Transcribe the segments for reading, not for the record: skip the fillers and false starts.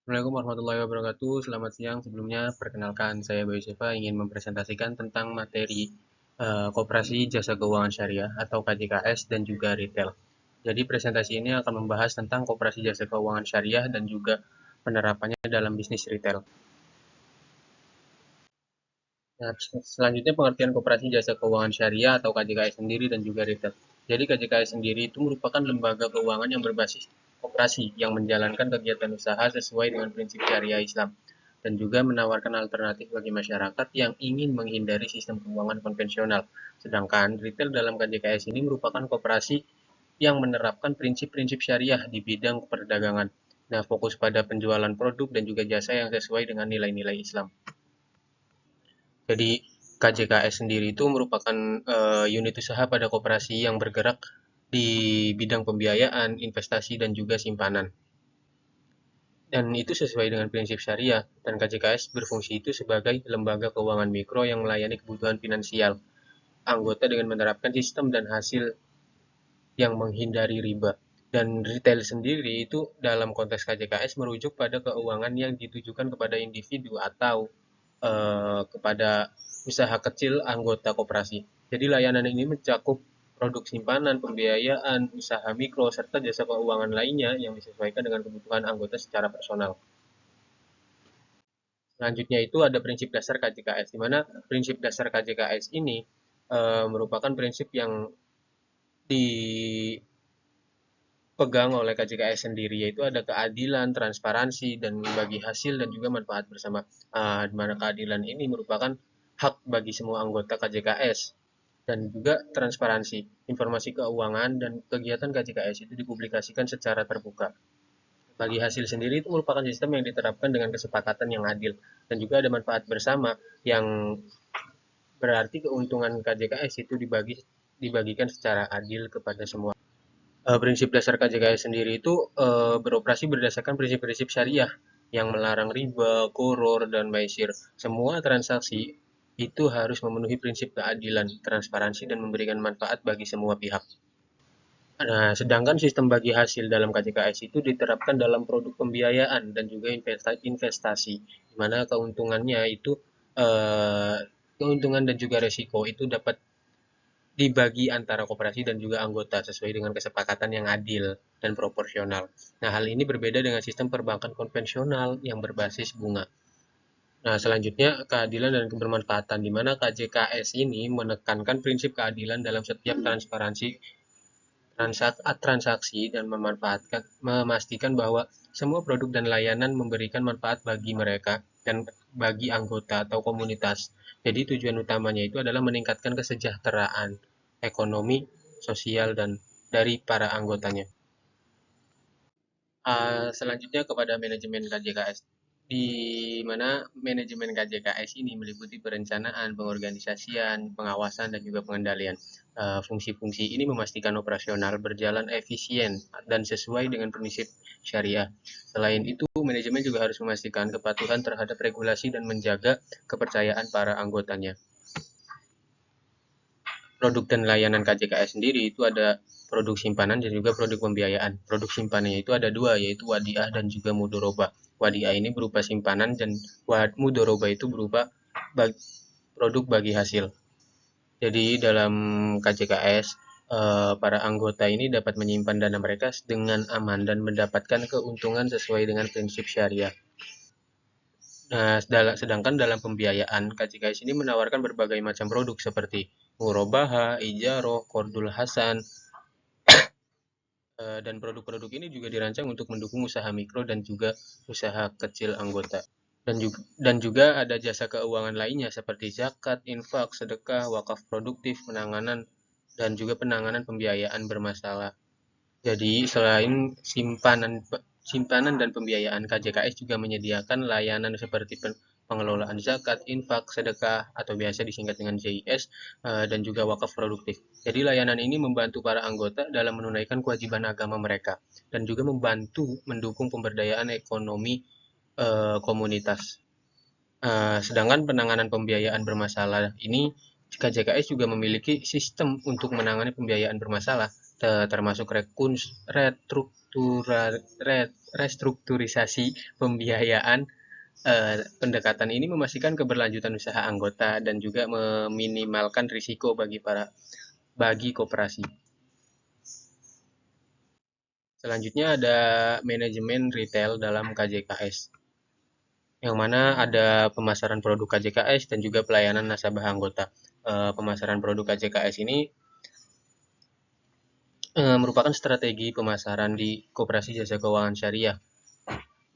Assalamualaikum warahmatullahi wabarakatuh. Selamat siang. Sebelumnya, perkenalkan saya Bayu Seva ingin mempresentasikan tentang materi Koperasi Jasa Keuangan Syariah atau KJKS dan juga retail. Jadi presentasi ini akan membahas tentang Koperasi Jasa Keuangan Syariah dan juga penerapannya dalam bisnis retail. Nah, selanjutnya pengertian Koperasi Jasa Keuangan Syariah atau KJKS sendiri dan juga retail. Jadi KJKS sendiri itu merupakan lembaga keuangan yang berbasis koperasi yang menjalankan kegiatan usaha sesuai dengan prinsip syariah Islam dan juga menawarkan alternatif bagi masyarakat yang ingin menghindari sistem keuangan konvensional. Sedangkan retail dalam KJKS ini merupakan koperasi yang menerapkan prinsip-prinsip syariah di bidang perdagangan. Nah, fokus pada penjualan produk dan juga jasa yang sesuai dengan nilai-nilai Islam. Jadi KJKS sendiri itu merupakan unit usaha pada koperasi yang bergerak di bidang pembiayaan, investasi, dan juga simpanan. Dan itu sesuai dengan prinsip syariah, dan KJKS berfungsi itu sebagai lembaga keuangan mikro yang melayani kebutuhan finansial anggota dengan menerapkan sistem dan hasil yang menghindari riba. Dan retail sendiri itu dalam konteks KJKS merujuk pada keuangan yang ditujukan kepada individu atau kepada usaha kecil anggota koperasi. Jadi layanan ini mencakup produk simpanan, pembiayaan, usaha mikro, serta jasa keuangan lainnya yang disesuaikan dengan kebutuhan anggota secara personal. Selanjutnya itu ada prinsip dasar KJKS, di mana prinsip dasar KJKS ini merupakan prinsip yang dipegang oleh KJKS sendiri, yaitu ada keadilan, transparansi, dan bagi hasil dan juga manfaat bersama. Di mana keadilan ini merupakan hak bagi semua anggota KJKS dan juga transparansi. Informasi keuangan dan kegiatan KJKS itu dipublikasikan secara terbuka. Bagi hasil sendiri itu merupakan sistem yang diterapkan dengan kesepakatan yang adil dan juga ada manfaat bersama yang berarti keuntungan KJKS itu dibagikan secara adil kepada semua. Prinsip dasar KJKS sendiri itu beroperasi berdasarkan prinsip-prinsip syariah yang melarang riba, koror, dan maisir. Semua transaksi itu harus memenuhi prinsip keadilan, transparansi, dan memberikan manfaat bagi semua pihak. Nah, sedangkan sistem bagi hasil dalam KJKS itu diterapkan dalam produk pembiayaan dan juga investasi, di mana keuntungannya itu eh, keuntungan dan juga resiko itu dapat dibagi antara koperasi dan juga anggota sesuai dengan kesepakatan yang adil dan proporsional. Nah, hal ini berbeda dengan sistem perbankan konvensional yang berbasis bunga. Nah, selanjutnya keadilan dan kebermanfaatan, di mana KJKS ini menekankan prinsip keadilan dalam setiap transparansi transaksi dan memastikan bahwa semua produk dan layanan memberikan manfaat bagi mereka dan bagi anggota atau komunitas. Jadi tujuan utamanya itu adalah meningkatkan kesejahteraan ekonomi, sosial dan dari para anggotanya. Selanjutnya kepada manajemen KJKS, di mana manajemen KJKS ini meliputi perencanaan, pengorganisasian, pengawasan, dan juga pengendalian. Fungsi-fungsi ini memastikan operasional berjalan efisien dan sesuai dengan prinsip syariah. Selain itu, manajemen juga harus memastikan kepatuhan terhadap regulasi dan menjaga kepercayaan para anggotanya. Produk dan layanan KJKS sendiri itu ada produk simpanan dan juga produk pembiayaan. Produk simpanannya itu ada dua, yaitu wadiah dan juga mudoroba. Wadiah ini berupa simpanan dan mudoroba itu berupa produk bagi hasil. Jadi dalam KJKS, para anggota ini dapat menyimpan dana mereka dengan aman dan mendapatkan keuntungan sesuai dengan prinsip syariah. Nah, sedangkan dalam pembiayaan, KJKS ini menawarkan berbagai macam produk seperti murobaha, ijaroh, kordul hasan, dan produk-produk ini juga dirancang untuk mendukung usaha mikro dan juga usaha kecil anggota. Dan juga ada jasa keuangan lainnya seperti zakat, infak, sedekah, wakaf produktif, penanganan dan juga penanganan pembiayaan bermasalah. Jadi selain simpanan dan pembiayaan, KJKS juga menyediakan layanan seperti pengelolaan zakat, infak, sedekah atau biasa disingkat dengan JIS dan juga wakaf produktif. Jadi layanan ini membantu para anggota dalam menunaikan kewajiban agama mereka dan juga membantu mendukung pemberdayaan ekonomi komunitas. Sedangkan penanganan pembiayaan bermasalah ini KJKS juga memiliki sistem untuk menangani pembiayaan bermasalah termasuk restrukturisasi pembiayaan. Pendekatan ini memastikan keberlanjutan usaha anggota dan juga meminimalkan risiko bagi koperasi. Selanjutnya ada manajemen retail dalam KJKS, yang mana ada pemasaran produk KJKS dan juga pelayanan nasabah anggota. Pemasaran produk KJKS ini merupakan strategi pemasaran di koperasi jasa keuangan syariah,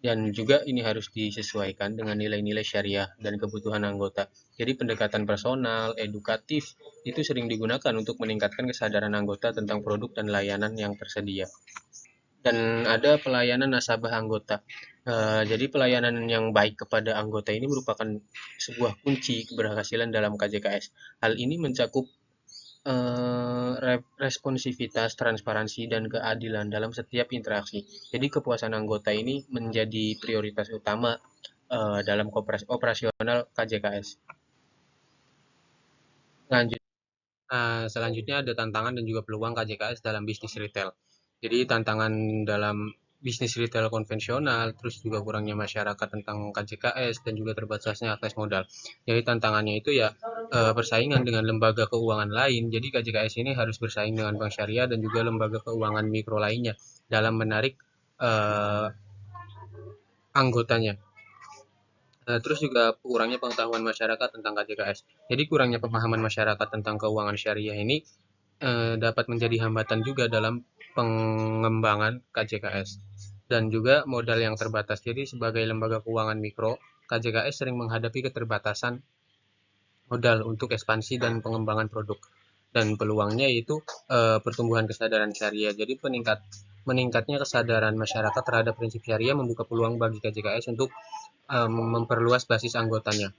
dan juga ini harus disesuaikan dengan nilai-nilai syariah dan kebutuhan anggota. Jadi pendekatan personal, edukatif itu sering digunakan untuk meningkatkan kesadaran anggota tentang produk dan layanan yang tersedia. Dan ada pelayanan nasabah anggota. Jadi pelayanan yang baik kepada anggota ini merupakan sebuah kunci keberhasilan dalam KJKS. Hal ini mencakup responsivitas, transparansi, dan keadilan dalam setiap interaksi. Jadi kepuasan anggota ini menjadi prioritas utama dalam operasional KJKS. Selanjutnya ada tantangan dan juga peluang KJKS dalam bisnis retail. Jadi tantangan dalam bisnis retail konvensional, terus juga kurangnya masyarakat tentang KJKS dan juga terbatasnya akses modal. Jadi tantangannya itu ya persaingan dengan lembaga keuangan lain. Jadi KJKS ini harus bersaing dengan bank syariah dan juga lembaga keuangan mikro lainnya dalam menarik eh, anggotanya. Terus juga kurangnya pengetahuan masyarakat tentang KJKS. Jadi kurangnya pemahaman masyarakat tentang keuangan syariah ini dapat menjadi hambatan juga dalam pengembangan KJKS. Dan juga modal yang terbatas. Jadi sebagai lembaga keuangan mikro, KJKS sering menghadapi keterbatasan modal untuk ekspansi dan pengembangan produk. Dan peluangnya yaitu pertumbuhan kesadaran syariah. Jadi meningkatnya kesadaran masyarakat terhadap prinsip syariah membuka peluang bagi KJKS untuk memperluas basis anggotanya.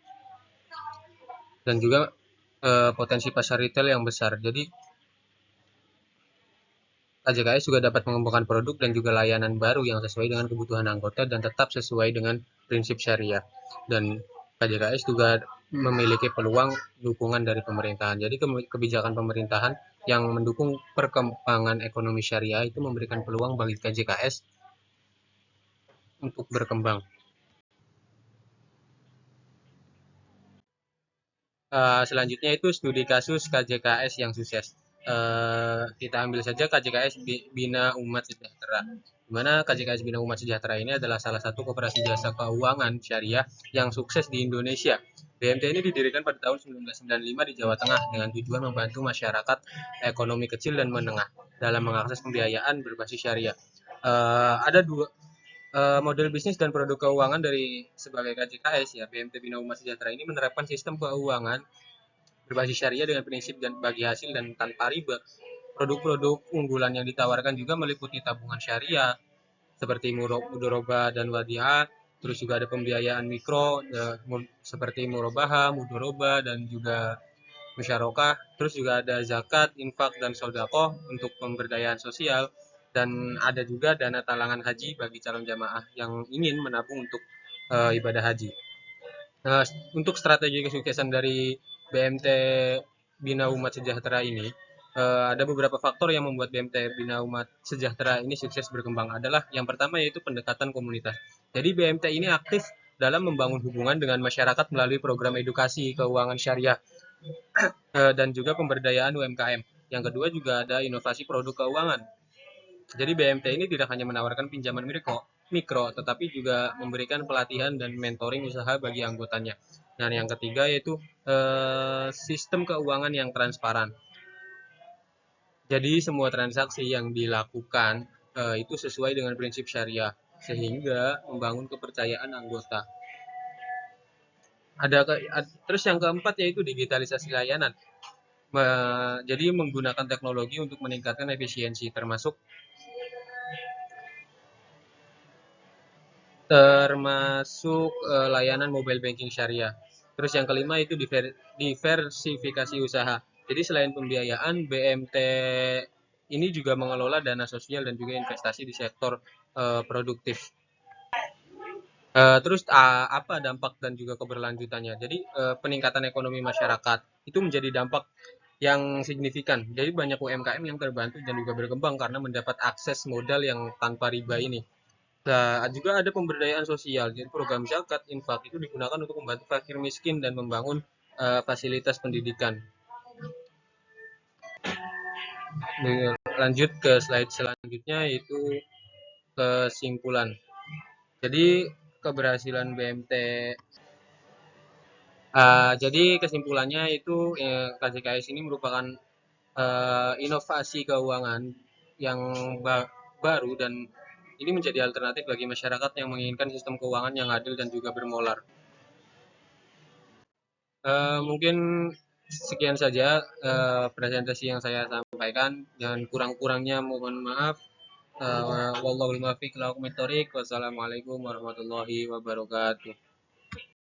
Dan juga potensi pasar retail yang besar. Jadi KJKS juga dapat mengembangkan produk dan juga layanan baru yang sesuai dengan kebutuhan anggota dan tetap sesuai dengan prinsip syariah. Dan KJKS juga memiliki peluang dukungan dari pemerintahan. Jadi kebijakan pemerintahan yang mendukung perkembangan ekonomi syariah itu memberikan peluang bagi KJKS untuk berkembang. Selanjutnya itu studi kasus KJKS yang sukses. Kita ambil saja KJKS Bina Umat Sejahtera, di mana KJKS Bina Umat Sejahtera ini adalah salah satu koperasi jasa keuangan syariah yang sukses di Indonesia. BMT ini didirikan pada tahun 1995 di Jawa Tengah dengan tujuan membantu masyarakat ekonomi kecil dan menengah dalam mengakses pembiayaan berbasis syariah. Ada dua model bisnis dan produk keuangan dari sebagai KJKS ya. BMT Bina Umat Sejahtera ini menerapkan sistem keuangan berbasis syariah dengan prinsip dan bagi hasil dan tanpa riba. Produk-produk unggulan yang ditawarkan juga meliputi tabungan syariah seperti mudoroba dan wadiah, terus juga ada pembiayaan mikro seperti murobaha, mudoroba, dan juga musyarakah. Terus juga ada zakat, infak, dan sodakoh untuk pemberdayaan sosial. Dan ada juga dana talangan haji bagi calon jamaah yang ingin menabung untuk ibadah haji. Nah, untuk strategi kesuksesan dari BMT Bina Umat Sejahtera ini, ada beberapa faktor yang membuat BMT Bina Umat Sejahtera ini sukses berkembang. Adalah yang pertama yaitu pendekatan komunitas. Jadi BMT ini aktif dalam membangun hubungan dengan masyarakat melalui program edukasi keuangan syariah dan juga pemberdayaan UMKM. Yang kedua juga ada inovasi produk keuangan. Jadi BMT ini tidak hanya menawarkan pinjaman mikro, tetapi juga memberikan pelatihan dan mentoring usaha bagi anggotanya. Dan yang ketiga yaitu sistem keuangan yang transparan. Jadi semua transaksi yang dilakukan itu sesuai dengan prinsip syariah, sehingga membangun kepercayaan anggota. Terus yang keempat yaitu digitalisasi layanan. Jadi menggunakan teknologi untuk meningkatkan efisiensi, termasuk layanan mobile banking syariah. Terus yang kelima itu diversifikasi usaha. Jadi selain pembiayaan, BMT ini juga mengelola dana sosial dan juga investasi di sektor produktif. Terus apa dampak dan juga keberlanjutannya? Jadi peningkatan ekonomi masyarakat itu menjadi dampak yang signifikan. Jadi banyak UMKM yang terbantu dan juga berkembang karena mendapat akses modal yang tanpa riba ini. Nah, juga ada pemberdayaan sosial. Jadi program zakat, infak itu digunakan untuk membantu fakir miskin dan membangun fasilitas pendidikan. Lanjut ke slide selanjutnya yaitu kesimpulan. Jadi keberhasilan BMT jadi kesimpulannya itu KJKS ini merupakan inovasi keuangan yang baru dan ini menjadi alternatif bagi masyarakat yang menginginkan sistem keuangan yang adil dan juga bermolar. Mungkin sekian saja presentasi yang saya sampaikan dan kurang-kurangnya mohon maaf. Wallahul muwaffiq ila aqwamit thoriq. Wassalamualaikum warahmatullahi wabarakatuh.